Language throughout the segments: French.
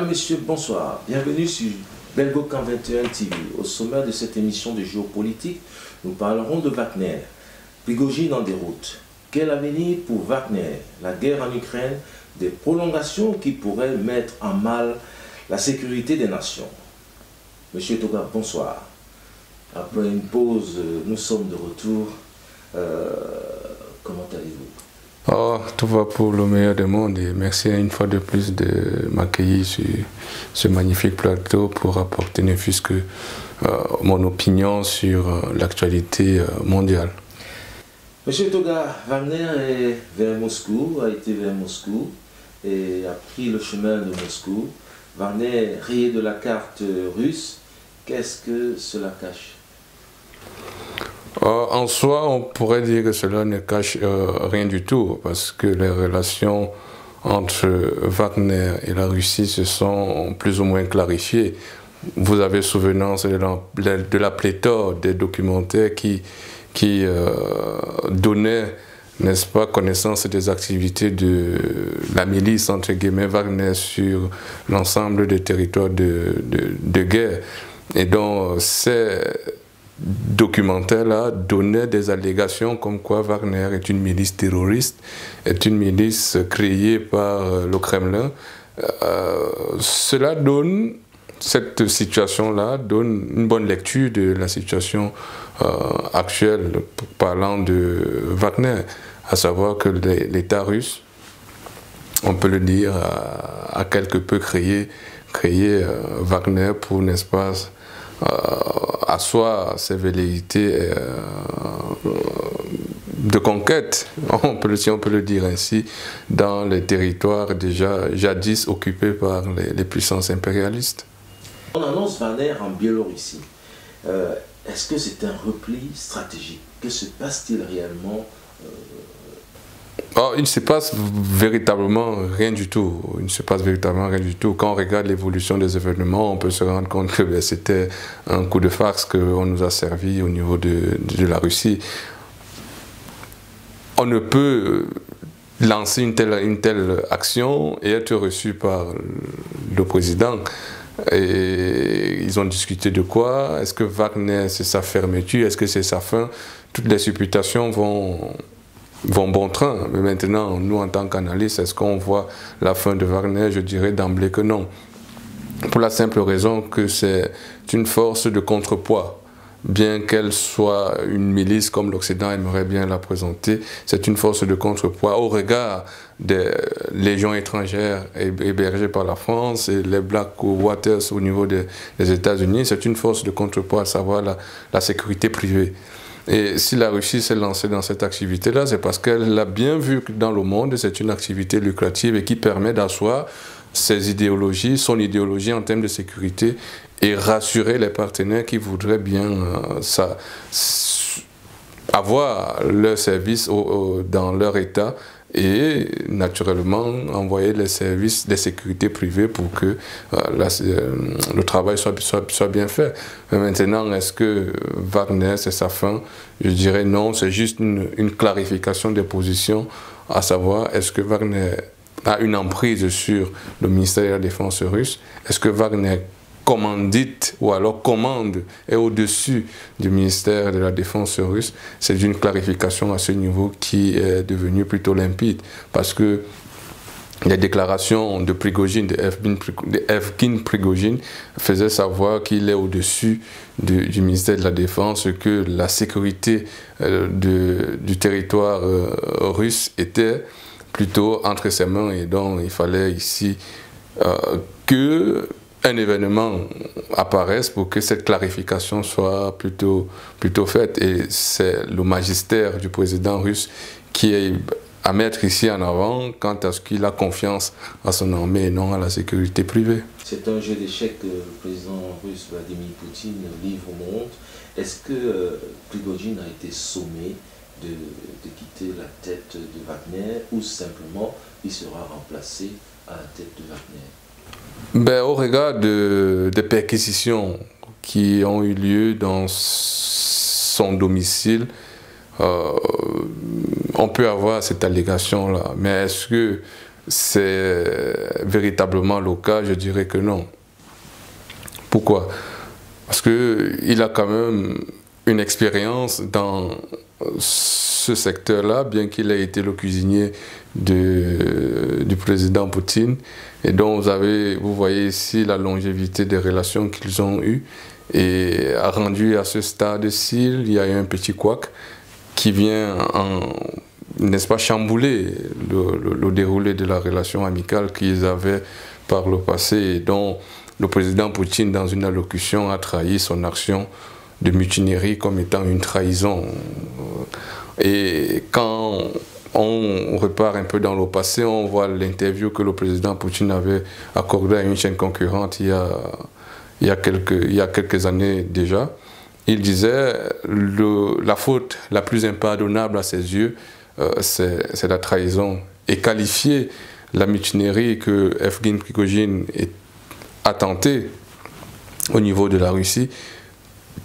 Messieurs, bonsoir. Bienvenue sur Belgocam 21 TV. Au sommaire de cette émission de géopolitique, nous parlerons de Wagner. Prigojine en déroute. Quel avenir pour Wagner? La guerre en Ukraine, des prolongations qui pourraient mettre en mal la sécurité des nations. Monsieur Toga, bonsoir. Après une pause, nous sommes de retour. Comment allez-vous? Oh, tout va pour le meilleur des mondes et merci une fois de plus de m'accueillir sur ce magnifique plateau pour apporter ne fût-ce que mon opinion sur l'actualité mondiale. Monsieur Toga, Wagner est vers Moscou, a été vers Moscou et a pris le chemin de Moscou. Wagner rayé de la carte russe, qu'est-ce que cela cache? En soi, on pourrait dire que cela ne cache rien du tout, parce que les relations entre Wagner et la Russie se sont plus ou moins clarifiées. Vous avez souvenance de la pléthore des documentaires qui donnaient, n'est-ce pas, connaissance des activités de la milice, entre guillemets, Wagner sur l'ensemble des territoires de guerre. Et donc, ces documentaire-là donnait des allégations comme quoi Wagner est une milice terroriste, est une milice créée par le Kremlin. Cela donne, cette situation-là donne une bonne lecture de la situation actuelle parlant de Wagner, à savoir que l'État russe, on peut le dire, a quelque peu créé Wagner pour, n'est-ce pas, asseoir ses velléités de conquête, si on peut le dire ainsi, dans les territoires déjà jadis occupés par les puissances impérialistes. On annonce Wagner en Biélorussie. Est-ce que c'est un repli stratégique? Que se passe-t-il réellement? Oh, il ne se passe véritablement rien du tout. Il ne se passe véritablement rien du tout. Quand on regarde l'évolution des événements, on peut se rendre compte que c'était un coup de farce qu'on nous a servi au niveau de la Russie. On ne peut lancer une telle action et être reçu par le président. Et ils ont discuté de quoi? Est-ce que Wagner, c'est sa fermeture? Est-ce que c'est sa fin? Toutes les supputations vont bon train, mais maintenant, nous en tant qu'analystes, est-ce qu'on voit la fin de Wagner? Je dirais d'emblée que non. Pour la simple raison que c'est une force de contrepoids. Bien qu'elle soit une milice comme l'Occident aimerait bien la présenter, c'est une force de contrepoids au regard des légions étrangères hébergées par la France et les Black Waters au niveau des États-Unis. C'est une force de contrepoids, à savoir la sécurité privée. Et si la Russie s'est lancée dans cette activité-là, c'est parce qu'elle l'a bien vu que dans le monde, c'est une activité lucrative et qui permet d'asseoir ses idéologies, son idéologie en termes de sécurité et rassurer les partenaires qui voudraient bien avoir leur service dans leur État et naturellement envoyer les services de sécurité privée pour que le travail soit bien fait. Mais maintenant, est-ce que Wagner, c'est sa fin? Je dirais non, c'est juste une clarification des positions, à savoir, est-ce que Wagner a une emprise sur le ministère de la Défense russe? Est-ce que Wagner commandite ou alors commande est au-dessus du ministère de la Défense russe? C'est une clarification à ce niveau qui est devenue plutôt limpide parce que les déclarations de Prigojine, de Evgeny Prigojine, faisaient savoir qu'il est au-dessus du ministère de la Défense, que la sécurité du territoire russe était plutôt entre ses mains et donc il fallait ici que un événement apparaisse pour que cette clarification soit plutôt faite. Et c'est le magistère du président russe qui à mettre ici en avant quant à ce qu'il a confiance à son armée et non à la sécurité privée. C'est un jeu d'échecs que le président russe Vladimir Poutine livre au monde. Est-ce que Prigojine a été sommé de quitter la tête de Wagner ou simplement il sera remplacé à la tête de Wagner? Ben, au regard des perquisitions qui ont eu lieu dans son domicile, on peut avoir cette allégation-là. Mais est-ce que c'est véritablement le cas? Je dirais que non. Pourquoi? Parce qu'il a quand même une expérience dans ce secteur-là, bien qu'il ait été le cuisinier du président Poutine. Et donc vous voyez ici la longévité des relations qu'ils ont eues. Et a rendu à ce stade-ci, il y a eu un petit couac qui vient, n'est-ce pas, chambouler le déroulé de la relation amicale qu'ils avaient par le passé et dont le président Poutine, dans une allocution, a trahi son action de mutinerie comme étant une trahison. Et quand on repart un peu dans le passé, on voit l'interview que le président Poutine avait accordée à une chaîne concurrente il y a quelques années déjà. Il disait la faute la plus impardonnable à ses yeux, c'est la trahison. Et qualifier la mutinerie que Evgeny Prigojine a tenté au niveau de la Russie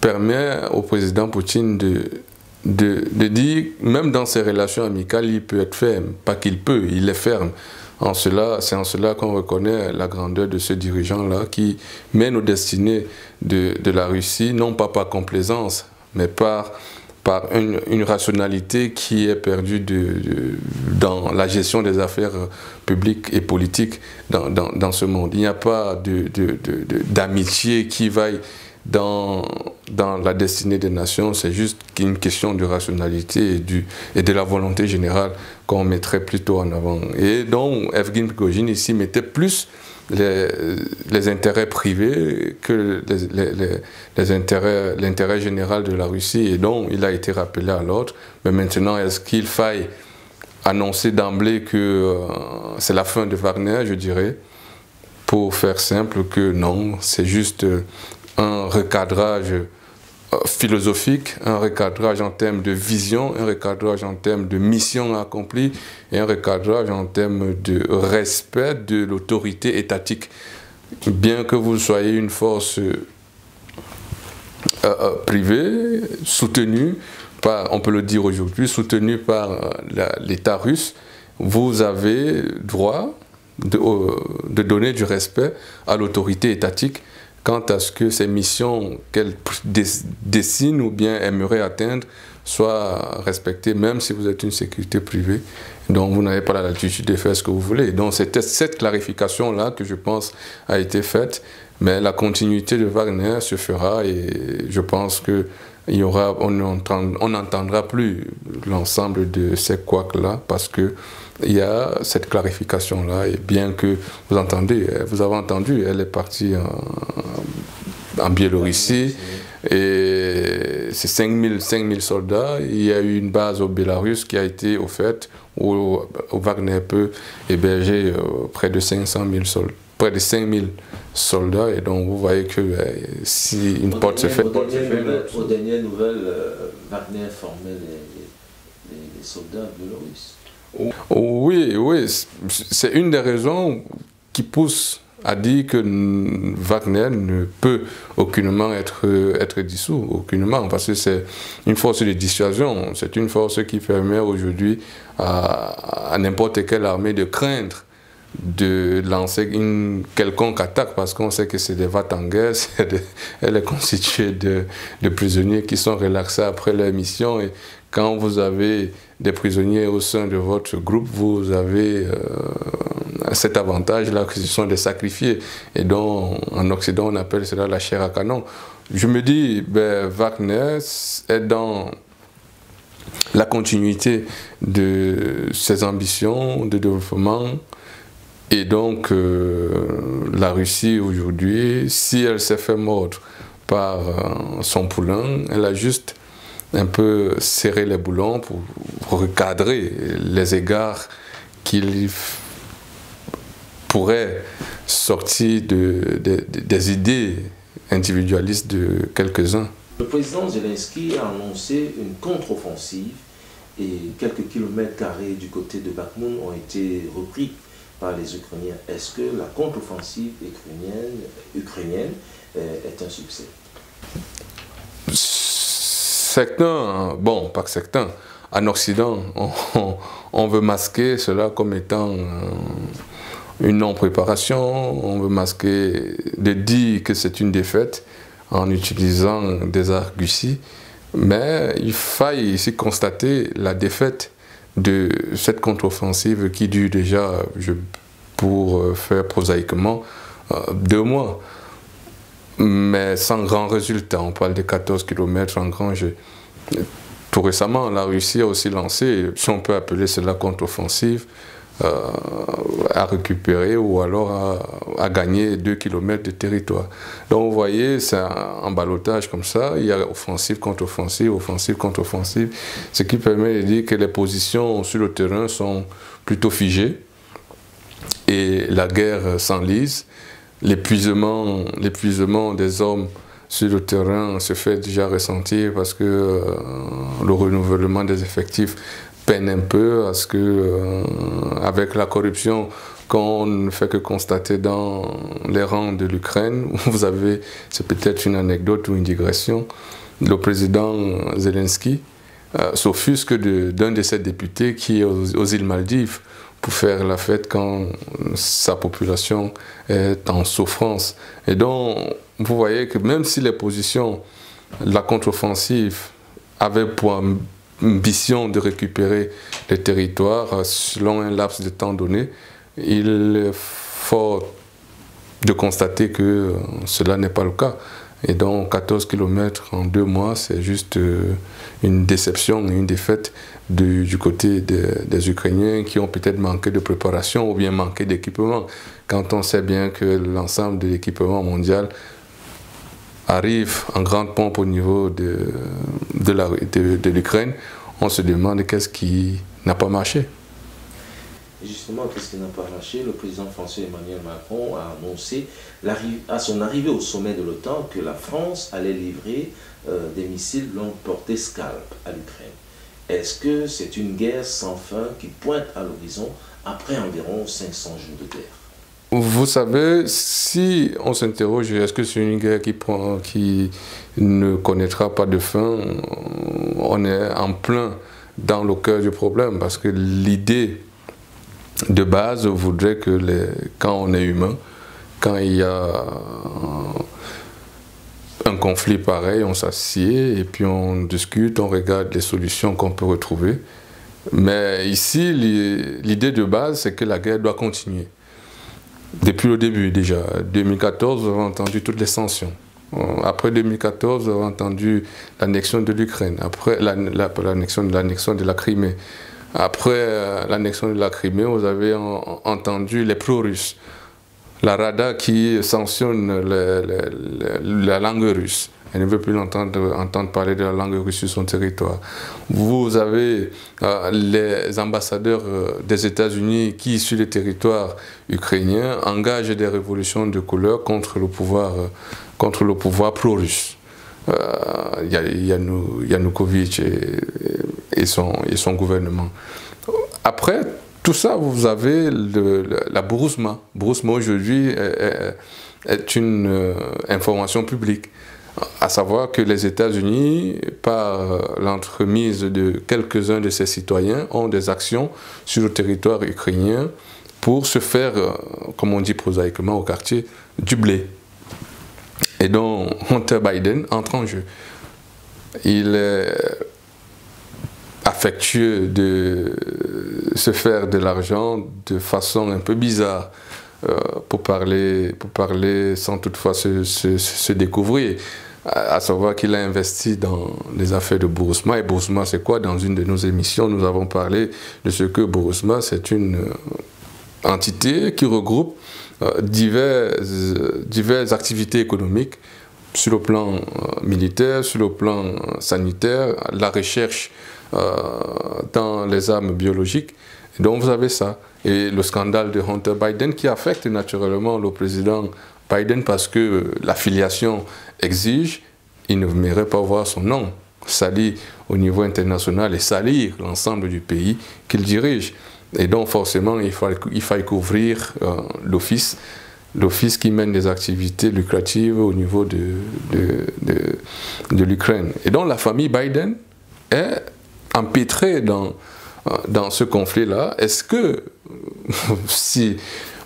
permet au président Poutine de dire, même dans ses relations amicales, il peut être ferme. Pas qu'il peut, il est ferme. C'est en cela qu'on reconnaît la grandeur de ce dirigeant-là qui mène aux destinées de la Russie, non pas par complaisance, mais par une rationalité qui est perdue dans la gestion des affaires publiques et politiques dans ce monde. Il n'y a pas d'amitié qui vaille dans la destinée des nations, c'est juste une question de rationalité et de la volonté générale qu'on mettrait plutôt en avant. Et donc, Evgeny Prigojine ici mettait plus les intérêts privés que l'intérêt général de la Russie, et donc il a été rappelé à l'ordre. Mais maintenant, est-ce qu'il faille annoncer d'emblée que c'est la fin de Wagner? Je dirais, pour faire simple, que non, c'est juste un recadrage philosophique, un recadrage en termes de vision, un recadrage en termes de mission accomplie et un recadrage en termes de respect de l'autorité étatique. Bien que vous soyez une force privée, soutenue par, on peut le dire aujourd'hui, soutenue par l'État russe, vous avez droit de donner du respect à l'autorité étatique quant à ce que ces missions qu'elle dessine ou bien aimerait atteindre soient respectées, même si vous êtes une sécurité privée. Donc vous n'avez pas la latitude de faire ce que vous voulez. Donc c'était cette clarification-là que je pense a été faite, mais la continuité de Wagner se fera et je pense que on n'entendra plus l'ensemble de ces couacs-là parce que il y a cette clarification-là, et bien que vous avez entendu, elle est partie en Biélorussie, et c'est 5000 soldats. Il y a eu une base au Bélarus qui a été offerte, où Wagner peut héberger près de 5000 soldats, et donc vous voyez que si une porte se fait... Aux dernières nouvelles, Wagner formait les soldats biélorusses. Oui, c'est une des raisons qui pousse à dire que Wagner ne peut aucunement être dissous, aucunement, parce que c'est une force de dissuasion, c'est une force qui permet aujourd'hui à n'importe quelle armée de craindre de lancer une quelconque attaque, parce qu'on sait que c'est des va-t-en-guerre, elle est constituée de prisonniers qui sont relaxés après leur mission, et quand vous avez des prisonniers au sein de votre groupe, vous avez cet avantage-là, que ce sont des sacrifiés, et donc en Occident on appelle cela la chair à canon. Je me dis, Wagner est dans la continuité de ses ambitions de développement. Et donc, la Russie aujourd'hui, si elle s'est fait mordre par son poulain, elle a juste un peu serrer les boulons pour recadrer les égards qu'il pourrait sortir des idées individualistes de quelques-uns. Le président Zelensky a annoncé une contre-offensive et quelques kilomètres carrés du côté de Bakhmout ont été repris par les Ukrainiens. Est-ce que la contre-offensive ukrainienne est un succès? Certains, bon, pas que certains, en Occident, on veut masquer cela comme étant une non-préparation, on veut masquer, de dire que c'est une défaite en utilisant des arguties, mais il faille ici constater la défaite de cette contre-offensive qui dure déjà, pour faire prosaïquement, 2 mois. Mais sans grand résultat. On parle de 14 km engrangés. Tout récemment, la Russie a aussi lancé, si on peut appeler cela contre-offensive, à récupérer ou alors à gagner 2 km de territoire. Donc vous voyez, c'est un ballottage comme ça, il y a offensive contre offensive, offensive contre offensive, ce qui permet de dire que les positions sur le terrain sont plutôt figées et la guerre s'enlise. L'épuisement des hommes sur le terrain se fait déjà ressentir parce que le renouvellement des effectifs peine un peu, parce que avec la corruption qu'on ne fait que constater dans les rangs de l'Ukraine, vous avez, c'est peut-être une anecdote ou une digression, le président Zelensky s'offusque d'un de ses députés qui est aux îles Maldives pour faire la fête quand sa population est en souffrance. Et donc, vous voyez que même si les positions, la contre-offensive avait pour ambition de récupérer les territoires selon un laps de temps donné, il est fort de constater que cela n'est pas le cas. Et donc 14 km en 2 mois, c'est juste une déception, une défaite du côté des Ukrainiens qui ont peut-être manqué de préparation ou bien manqué d'équipement. Quand on sait bien que l'ensemble de l'équipement mondial arrive en grande pompe au niveau de l'Ukraine, on se demande qu'est-ce qui n'a pas marché. Et justement, qu'est-ce qui n'a pas marché? Le président français Emmanuel Macron a annoncé à son arrivée au sommet de l'OTAN que la France allait livrer des missiles longue portée Scalp à l'Ukraine. Est-ce que c'est une guerre sans fin qui pointe à l'horizon après environ 500 jours de guerre? Vous savez, si on s'interroge, est-ce que c'est une guerre qui ne connaîtra pas de fin? On est en plein dans le cœur du problème, parce que l'idée de base voudrait que quand on est humain, quand il y a un conflit pareil, on s'assied et puis on discute, on regarde les solutions qu'on peut retrouver. Mais ici, l'idée de base, c'est que la guerre doit continuer. Depuis le début déjà, 2014, vous avez entendu toutes les sanctions. Après 2014, vous avez entendu l'annexion de l'Ukraine, après l'annexion de la Crimée. Après l'annexion de la Crimée, vous avez entendu les pro-russes. La Rada qui sanctionne la langue russe. Elle ne veut plus entendre parler de la langue russe sur son territoire. Vous avez les ambassadeurs des États-Unis qui, sur le territoire ukrainien, engagent des révolutions de couleur contre le pouvoir pro-russe. Yanukovych et son gouvernement. Après tout ça, vous avez la Bourgousma. Bourgousma aujourd'hui est une information publique. À savoir que les États-Unis, par l'entremise de quelques-uns de ses citoyens, ont des actions sur le territoire ukrainien pour se faire, comme on dit prosaïquement au quartier, du blé. Et donc Hunter Biden entre en jeu. Il est affectueux de se faire de l'argent de façon un peu bizarre, pour parler sans toutefois se découvrir. À savoir qu'il a investi dans les affaires de Bourgousma. Et Bourgousma, c'est quoi? Dans une de nos émissions, nous avons parlé de ce que Bourgousma, c'est une entité qui regroupe diverses activités économiques sur le plan militaire, sur le plan sanitaire, la recherche dans les armes biologiques. Et donc vous avez ça. Et le scandale de Hunter Biden qui affecte naturellement le président Biden parce que l'affiliation exige, il ne mérite pas voir son nom sali au niveau international et salir l'ensemble du pays qu'il dirige. Et donc forcément, il faut couvrir l'office qui mène des activités lucratives au niveau de l'Ukraine. Et donc la famille Biden est empêtrée dans ce conflit-là. Est-ce que, si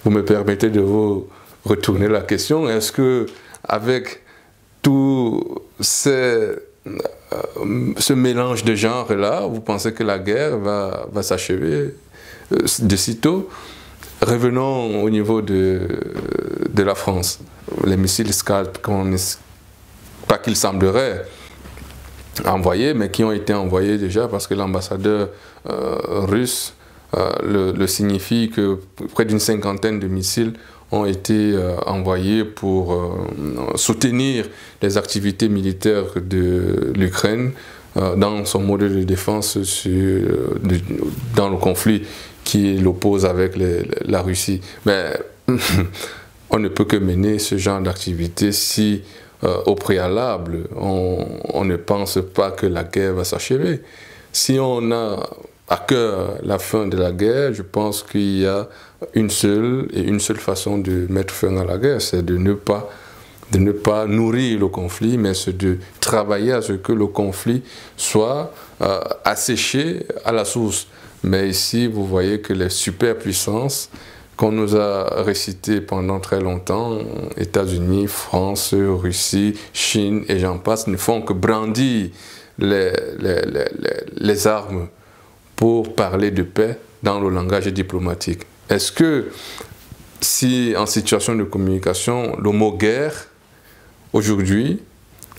vous me permettez de vous retourner la question, est-ce que avec tout ce mélange de genres-là, vous pensez que la guerre va s'achever de sitôt? Revenons au niveau de la France. Les missiles Scalp, pas qu'il semblerait envoyés, mais qui ont été envoyés déjà parce que l'ambassadeur russe le signifie que près d'une cinquantaine de missiles ont été envoyés pour soutenir les activités militaires de l'Ukraine dans son modèle de défense dans le conflit qui l'oppose avec la Russie. Mais on ne peut que mener ce genre d'activité si au préalable on ne pense pas que la guerre va s'achever. Si on a à cœur la fin de la guerre, je pense qu'il y a une seule façon de mettre fin à la guerre, c'est de ne pas nourrir le conflit, mais c'est de travailler à ce que le conflit soit asséché à la source. Mais ici, vous voyez que les superpuissances qu'on nous a récitées pendant très longtemps, États-Unis, France, Russie, Chine et j'en passe, ne font que brandir les armes pour parler de paix dans le langage diplomatique. Est-ce que si en situation de communication, le mot guerre, aujourd'hui,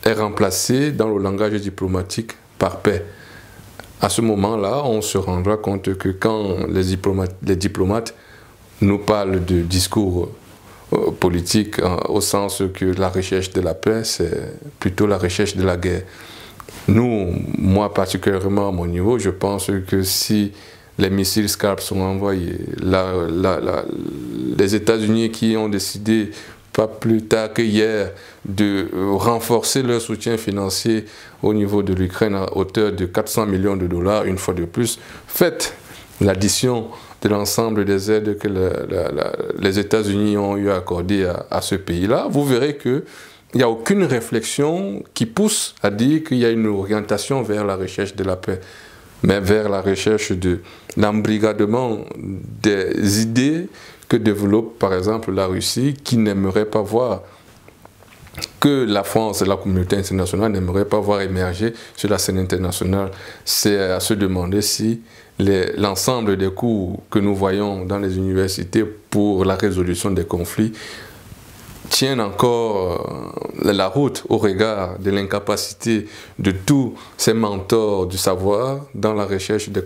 est remplacé dans le langage diplomatique par paix? À ce moment-là, on se rendra compte que quand les diplomates nous parlent de discours politique au sens que la recherche de la paix, c'est plutôt la recherche de la guerre. Nous, moi particulièrement à mon niveau, je pense que si les missiles Scalp sont envoyés, les États-Unis qui ont décidé pas plus tard que hier de renforcer leur soutien financier au niveau de l'Ukraine à hauteur de 400 millions de dollars, une fois de plus, faites l'addition de l'ensemble des aides que les États-Unis ont eu à accorder à ce pays-là, vous verrez qu'il n'y a aucune réflexion qui pousse à dire qu'il y a une orientation vers la recherche de la paix, mais vers la recherche de l'embrigadement des idées que développe par exemple la Russie, qui n'aimerait pas voir, que la France et la communauté internationale n'aimeraient pas voir émerger sur la scène internationale. C'est à se demander si l'ensemble des cours que nous voyons dans les universités pour la résolution des conflits tiennent encore la route au regard de l'incapacité de tous ces mentors du savoir dans la recherche des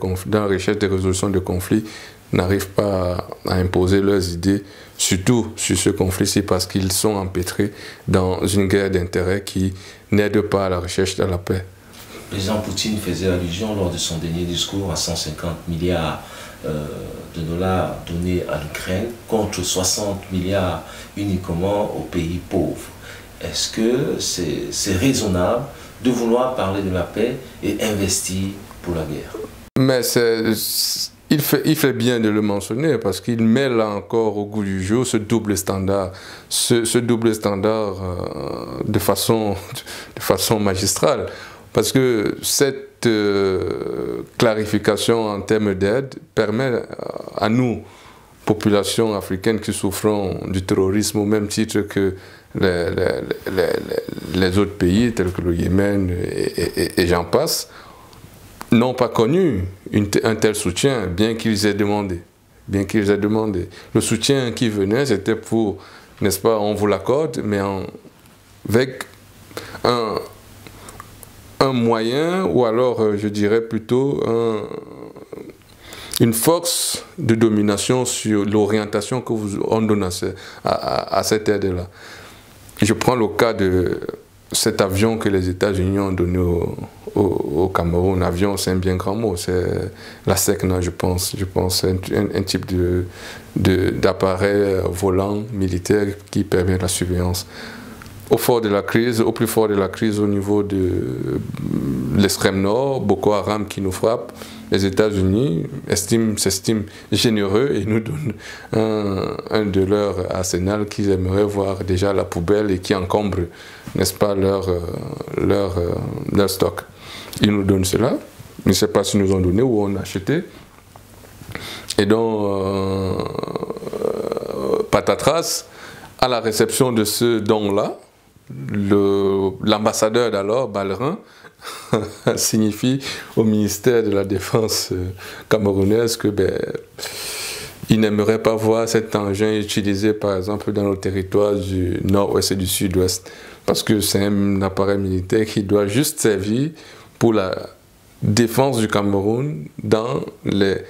résolutions de conflits, n'arrivent pas à imposer leurs idées, surtout sur ce conflit-ci, parce qu'ils sont empêtrés dans une guerre d'intérêts qui n'aide pas à la recherche de la paix. Le président Poutine faisait allusion lors de son dernier discours à 150 milliards de dollars donnés à l'Ukraine contre 60 milliards uniquement aux pays pauvres. Est-ce que c'est raisonnable de vouloir parler de la paix et investir pour la guerre? Mais il fait bien de le mentionner parce qu'il met là encore au goût du jour ce double standard, ce double standard de façon magistrale. Parce que cette clarification en termes d'aide permet à nous, populations africaines qui souffrons du terrorisme au même titre que les autres pays tels que le Yémen et j'en passe, n'ont pas connu un tel soutien, bien qu'ils aient demandé. Le soutien qui venait, c'était pour, n'est-ce pas, on vous l'accorde, mais avec un moyen, ou alors je dirais plutôt une force de domination sur l'orientation que on donne à cette aide-là. Je prends le cas cet avion que les États-Unis ont donné au Cameroun, avion c'est un bien grand mot, c'est la SECNA je pense c'est un type d'appareil volant militaire qui permet la surveillance. Au plus fort de la crise au niveau de l'extrême nord, Boko Haram qui nous frappe, les États-Unis s'estiment généreux et nous donnent un de leur arsenal qu'ils aimeraient voir déjà à la poubelle et qui encombre, n'est-ce pas, leur stock. Ils nous donnent cela, je ne sais pas s'ils nous ont donné ou on a acheté. Et donc, patatras, à la réception de ce don-là, l'ambassadeur d'alors, Ballerin, signifie au ministère de la Défense camerounaise que il n'aimerait pas voir cet engin utilisé par exemple dans le territoire du nord-ouest et du sud-ouest parce que c'est un appareil militaire qui doit juste servir pour la défense du Cameroun dans le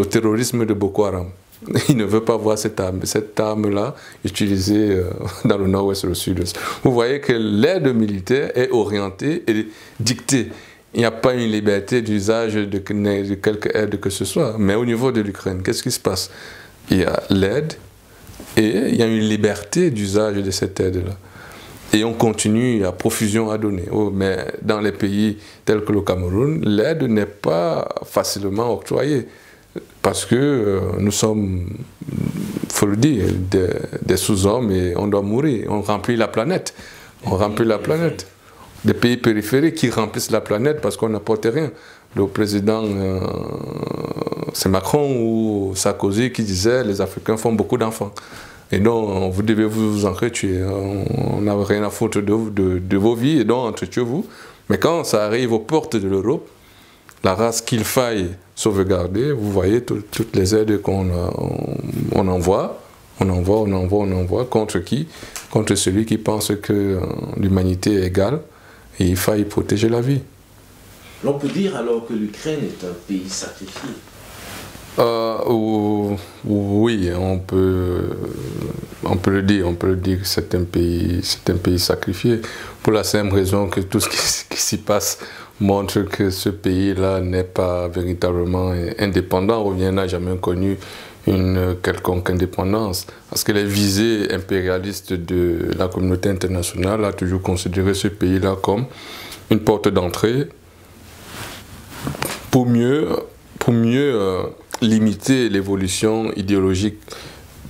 terrorisme de Boko Haram. Il ne veut pas voir cette arme-là utilisée dans le nord-ouest et le sud-ouest. Vous voyez que l'aide militaire est orientée et dictée. Il n'y a pas une liberté d'usage de quelque aide que ce soit. Mais au niveau de l'Ukraine, qu'est-ce qui se passe? Il y a l'aide et il y a une liberté d'usage de cette aide-là. Et on continue à profusion à donner. Mais dans les pays tels que le Cameroun, l'aide n'est pas facilement octroyée. Parce que nous sommes, il faut le dire, des sous-hommes et on doit mourir. On remplit la planète. On remplit la planète. Des pays périphériques qui remplissent la planète parce qu'on n'apporte rien. Le président, c'est Macron ou Sarkozy qui disait les Africains font beaucoup d'enfants. Et donc, vous devez vous entretuer. On n'a rien à foutre de vos vies et donc entretuez-vous. Mais quand ça arrive aux portes de l'Europe, la race qu'il faille sauvegarder, vous voyez toutes les aides qu'on envoie, contre qui? Contre celui qui pense que l'humanité est égale et il faille protéger la vie. L'on peut dire alors que l'Ukraine est un pays sacrifié. Oui, on peut le dire que c'est un pays sacrifié pour la simple raison que tout ce qui s'y passe montre que ce pays-là n'est pas véritablement indépendant, ou bien n'a jamais connu une quelconque indépendance. Parce que les visées impérialistes de la communauté internationale ont toujours considéré ce pays-là comme une porte d'entrée pour mieux limiter l'évolution idéologique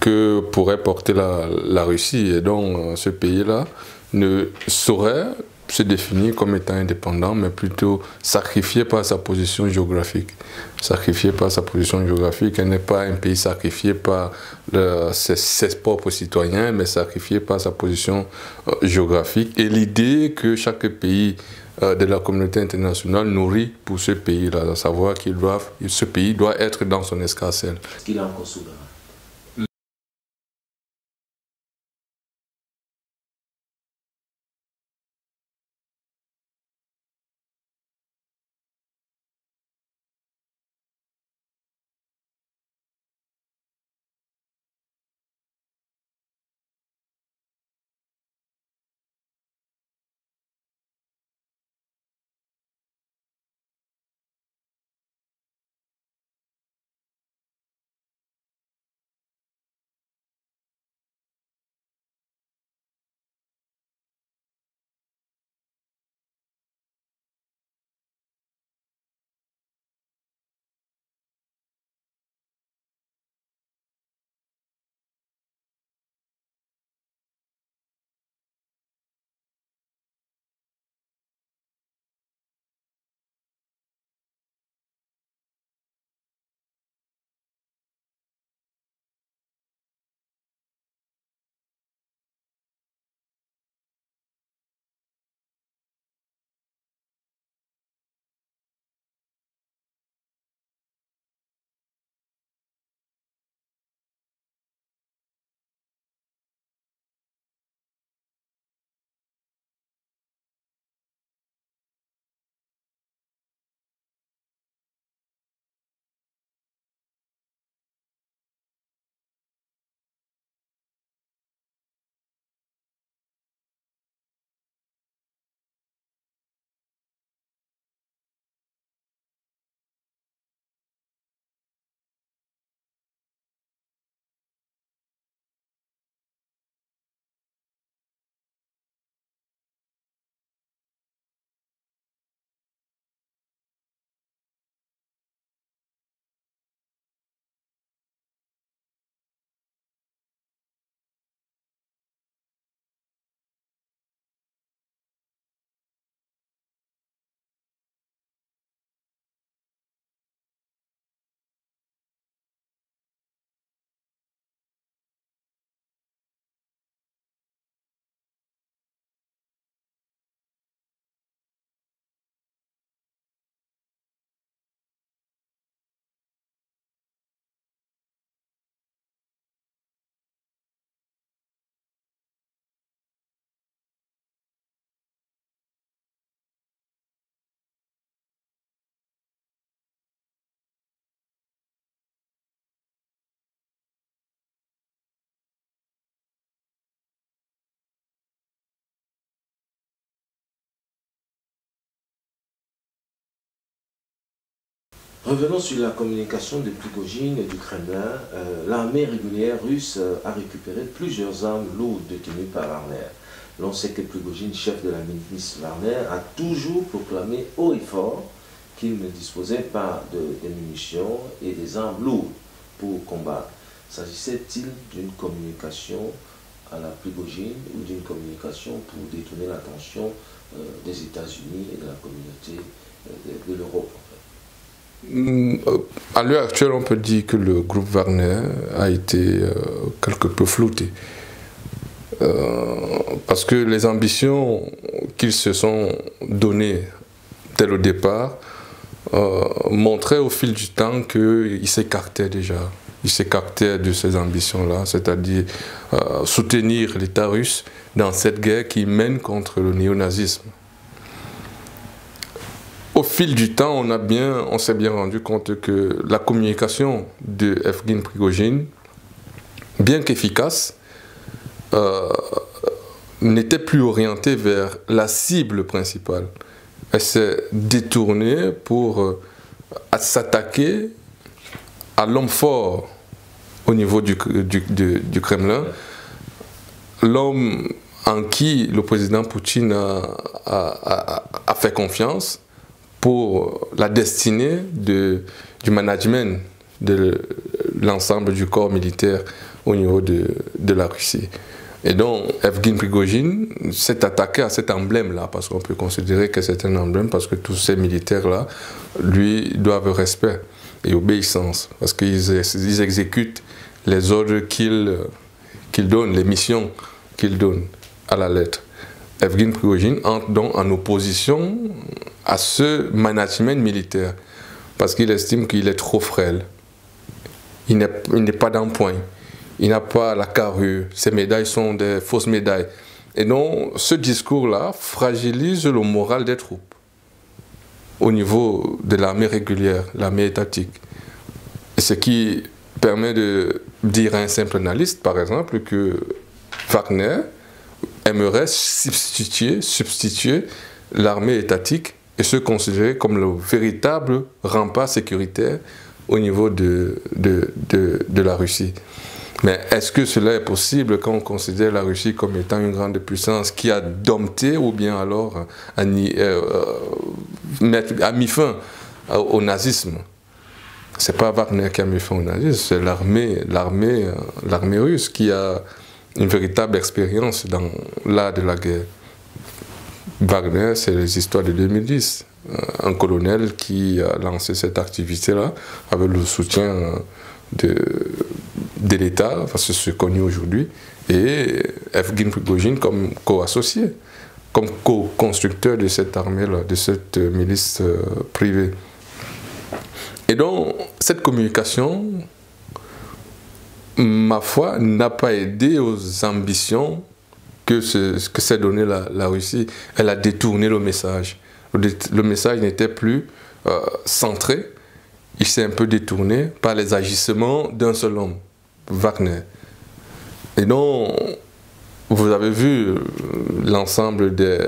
que pourrait porter la Russie. Et donc ce pays-là ne saurait se définir comme étant indépendant, mais plutôt sacrifié par sa position géographique. Sacrifié par sa position géographique, elle n'est pas un pays sacrifié par ses propres citoyens, mais sacrifié par sa position géographique. Et l'idée que chaque pays de la communauté internationale nourrit pour ce pays-là, à savoir que ce pays doit être dans son escarcelle. Est-ce qu'il est encore souverain? Revenons sur la communication de Prigojine et du Kremlin. L'armée régulière russe a récupéré plusieurs armes lourdes détenues par Wagner. L'on sait que Prigojine, chef de la milice Wagner, a toujours proclamé haut et fort qu'il ne disposait pas de munitions et des armes lourdes pour combattre. S'agissait-il d'une communication à la Prigojine ou d'une communication pour détourner l'attention des États-Unis et de la communauté de l'Europe en fait? À l'heure actuelle, on peut dire que le groupe Wagner a été quelque peu flouté. Parce que les ambitions qu'ils se sont données dès le départ montraient au fil du temps qu'ils s'écartaient déjà. Ils s'écartaient de ces ambitions-là, c'est-à-dire soutenir l'État russe dans cette guerre qui mène contre le néonazisme. Au fil du temps, on s'est bien rendu compte que la communication de Evgueni Prigojine, bien qu'efficace, n'était plus orientée vers la cible principale. Elle s'est détournée pour s'attaquer à l'homme fort au niveau du Kremlin, l'homme en qui le président Poutine a fait confiance pour la destinée du management de l'ensemble du corps militaire au niveau de la Russie. Et donc, Evgueni Prigojine s'est attaqué à cet emblème-là, parce qu'on peut considérer que c'est un emblème, parce que tous ces militaires-là lui doivent respect et obéissance, parce qu'ils exécutent les ordres qu'ils donnent, les missions qu'ils donnent à la lettre. Evgueni Prigojine entre donc en opposition à ce management militaire, parce qu'il estime qu'il est trop frêle, il n'est pas d'empoigne. Il n'a pas la carrure, ses médailles sont des fausses médailles. Et donc, ce discours-là fragilise le moral des troupes au niveau de l'armée régulière, l'armée étatique. Et ce qui permet de dire à un simple analyste, par exemple, que Wagner aimerait substituer l'armée étatique et se considérer comme le véritable rempart sécuritaire au niveau de la Russie. Mais est-ce que cela est possible quand on considère la Russie comme étant une grande puissance qui a dompté ou bien alors a mis fin au nazisme? Ce n'est pas Wagner qui a mis fin au nazisme, c'est l'armée russe qui a une véritable expérience dans l'art de la guerre. Wagner, c'est les histoires de 2010. Un colonel qui a lancé cette activité-là avec le soutien de l'État, enfin, c'est ce qu'on est aujourd'hui, et Evgueni Prigojine comme co-associé, comme co-constructeur de cette armée-là, de cette milice privée. Et donc, cette communication, ma foi, n'a pas aidé aux ambitions que s'est donné la Russie. Elle a détourné le message. Le message n'était plus centré. Il s'est un peu détourné par les agissements d'un seul homme, Wagner. Et donc, vous avez vu l'ensemble des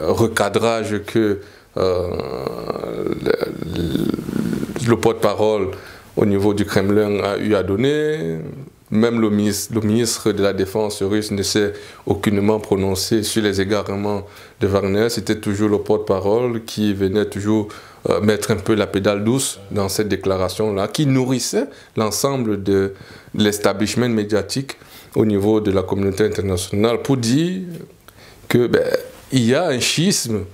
recadrages que le porte-parole au niveau du Kremlin a eu à donner. Même le ministre de la Défense russe ne s'est aucunement prononcé sur les égarements de Wagner. C'était toujours le porte-parole qui venait toujours mettre un peu la pédale douce dans cette déclaration-là, qui nourrissait l'ensemble de l'establishment médiatique au niveau de la communauté internationale pour dire que il y a un schisme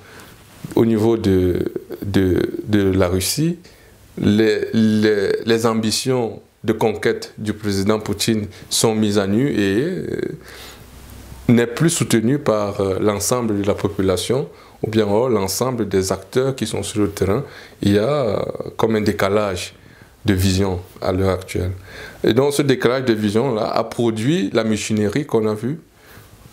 au niveau de la Russie. Les ambitions de conquête du président Poutine sont mises à nu et n'est plus soutenu par l'ensemble de la population ou bien l'ensemble des acteurs qui sont sur le terrain. Il y a comme un décalage de vision à l'heure actuelle. Et donc ce décalage de vision-là a produit la mutinerie qu'on a vue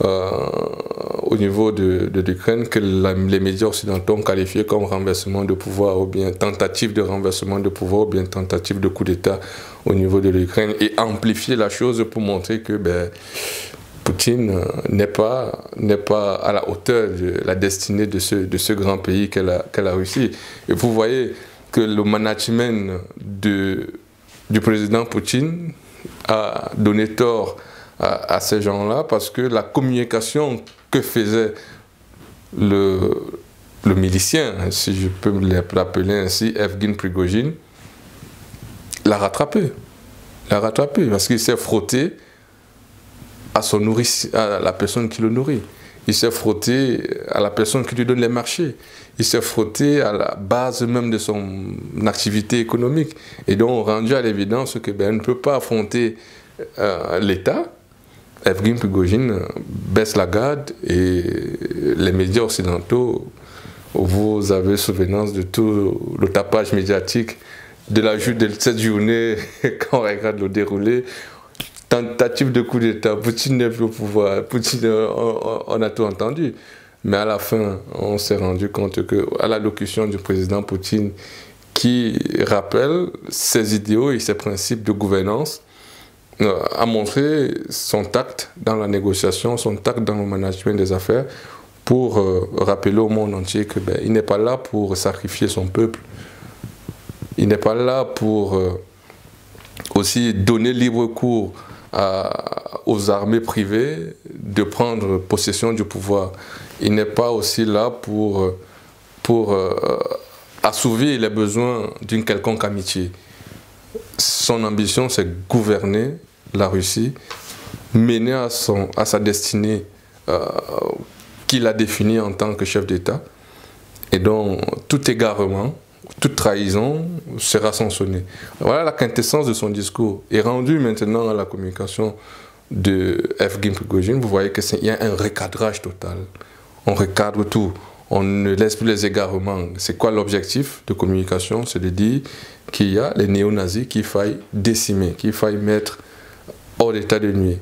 au niveau de l'Ukraine, que les médias occidentaux ont qualifié comme renversement de pouvoir ou bien tentative de renversement de pouvoir ou bien tentative de coup d'État au niveau de l'Ukraine, et amplifier la chose pour montrer que Poutine n'est pas à la hauteur de la destinée de ce grand pays qu'est la Russie. Et vous voyez que le management du président Poutine a donné tort à ces gens-là, parce que la communication que faisait le milicien, si je peux l'appeler ainsi, Evgeny Prigojine, l'a rattrapé. Parce qu'il s'est frotté à la personne qui le nourrit. Il s'est frotté à la personne qui lui donne les marchés. Il s'est frotté à la base même de son activité économique. Et donc, rendu à l'évidence que on ne peut pas affronter l'État, Evgeny Prigojine baisse la garde, et les médias occidentaux, vous avez souvenance de tout le tapage médiatique de cette journée quand on regarde le déroulé. Tentative de coup d'État, Poutine n'est plus au pouvoir, Poutine, on a tout entendu. Mais à la fin, on s'est rendu compte qu'à l'allocution du président Poutine, qui rappelle ses idéaux et ses principes de gouvernance, a montré son tact dans la négociation, son tact dans le management des affaires, pour rappeler au monde entier qu'il n'est pas là pour sacrifier son peuple. Il n'est pas là pour aussi donner libre cours aux armées privées de prendre possession du pouvoir. Il n'est pas aussi là pour assouvir les besoins d'une quelconque amitié. Son ambition, c'est gouverner la Russie, mener à sa destinée qu'il a définie en tant que chef d'État. Et donc, tout égarement, toute trahison sera sanctionnée. Voilà la quintessence de son discours. Et rendu maintenant à la communication de Evgeny Prigojine, vous voyez qu'il y a un recadrage total. On recadre tout. On ne laisse plus les égarements. C'est quoi l'objectif de communication? C'est de dire qu'il y a les néo-nazis qu'il faille décimer, qu'il faille mettre hors d'état de nuire.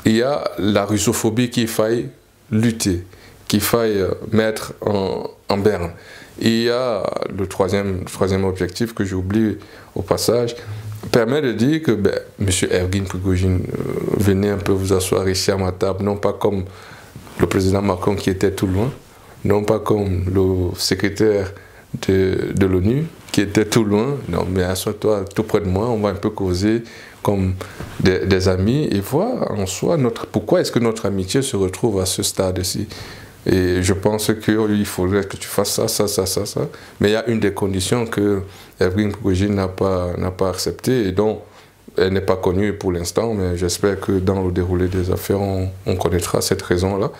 Il y a la russophobie qu'il faille lutter, qu'il faille mettre en berne. Il y a le troisième objectif que j'oublie au passage, permet de dire que M. Evgeny Prigojine, venez un peu vous asseoir ici à ma table, non pas comme le président Macron qui était tout loin, non pas comme le secrétaire de l'ONU qui était tout loin, non, mais assois-toi tout près de moi, on va un peu causer comme des amis et voir en soi pourquoi est-ce que notre amitié se retrouve à ce stade-ci. Et je pense qu'il faudrait que tu fasses ça. Mais il y a une des conditions que Evgeny Prigojine n'a pas acceptées, et donc elle n'est pas connue pour l'instant, mais j'espère que dans le déroulé des affaires, on connaîtra cette raison-là.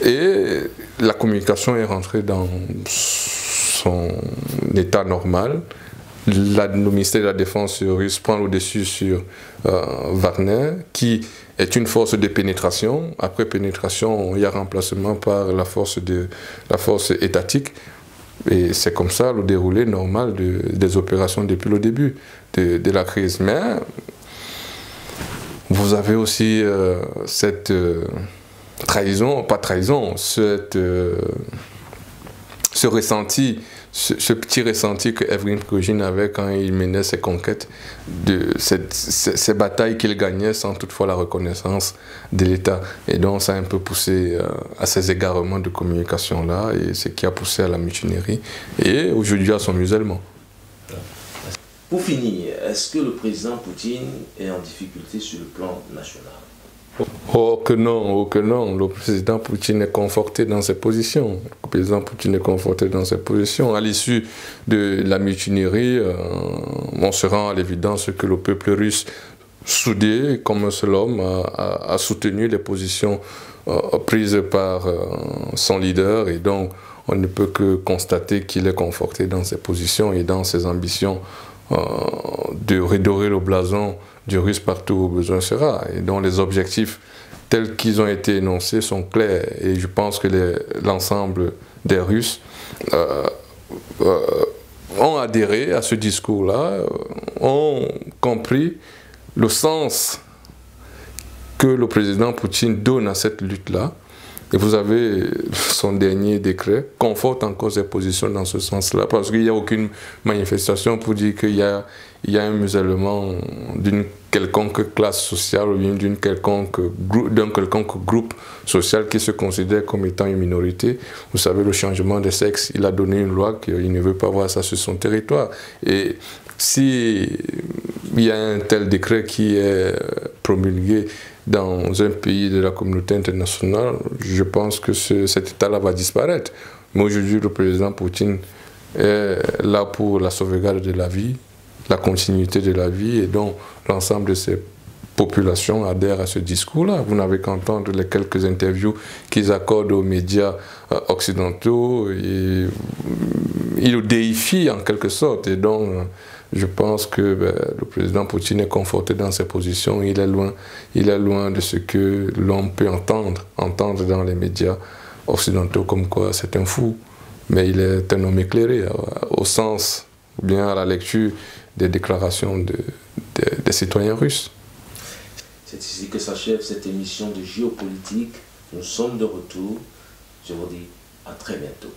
Et la communication est rentrée dans son état normal. Le ministère de la Défense russe prend le dessus sur Wagner, qui est une force de pénétration. Après pénétration, il y a remplacement par la force étatique. Et c'est comme ça le déroulé normal des opérations depuis le début de la crise. Mais vous avez aussi cette trahison, pas trahison, ce ressenti, ce petit ressenti que Evgeny Prigojine avait quand il menait ses conquêtes, ces batailles qu'il gagnait sans toutefois la reconnaissance de l'État. Et donc ça a un peu poussé à ces égarements de communication-là, et ce qui a poussé à la mutinerie et aujourd'hui à son musellement. Pour finir, est-ce que le président Poutine est en difficulté sur le plan national? Oh que non, le président Poutine est conforté dans ses positions. Le président Poutine est conforté dans ses positions. À l'issue de la mutinerie, on se rend à l'évidence que le peuple russe, soudé comme un seul homme, a soutenu les positions prises par son leader, et donc on ne peut que constater qu'il est conforté dans ses positions et dans ses ambitions de redorer le blason du russe partout où besoin sera. Et donc les objectifs tels qu'ils ont été énoncés sont clairs, et je pense que l'ensemble des Russes ont adhéré à ce discours-là, ont compris le sens que le président Poutine donne à cette lutte-là, Et vous avez son dernier décret, conforte encore ses positions dans ce sens-là, parce qu'il n'y a aucune manifestation pour dire qu'il y a un musellement d'une quelconque classe sociale ou d'un quelconque groupe social qui se considère comme étant une minorité. Vous savez, le changement de sexe, il a donné une loi qu'il ne veut pas voir ça sur son territoire. Et si il y a un tel décret qui est promulgué dans un pays de la communauté internationale, je pense que cet état-là va disparaître. Mais aujourd'hui, le président Poutine est là pour la sauvegarde de la vie, la continuité de la vie, et donc l'ensemble de ces populations adhèrent à ce discours-là. Vous n'avez qu'à entendre les quelques interviews qu'ils accordent aux médias occidentaux, et ils le déifient en quelque sorte. Et donc, je pense que le président Poutine est conforté dans ses positions. Il est loin de ce que l'on peut entendre dans les médias occidentaux, comme quoi c'est un fou. Mais il est un homme éclairé, au sens, ou bien à la lecture des déclarations des citoyens russes. C'est ici que s'achève cette émission de géopolitique. Nous sommes de retour. Je vous dis à très bientôt.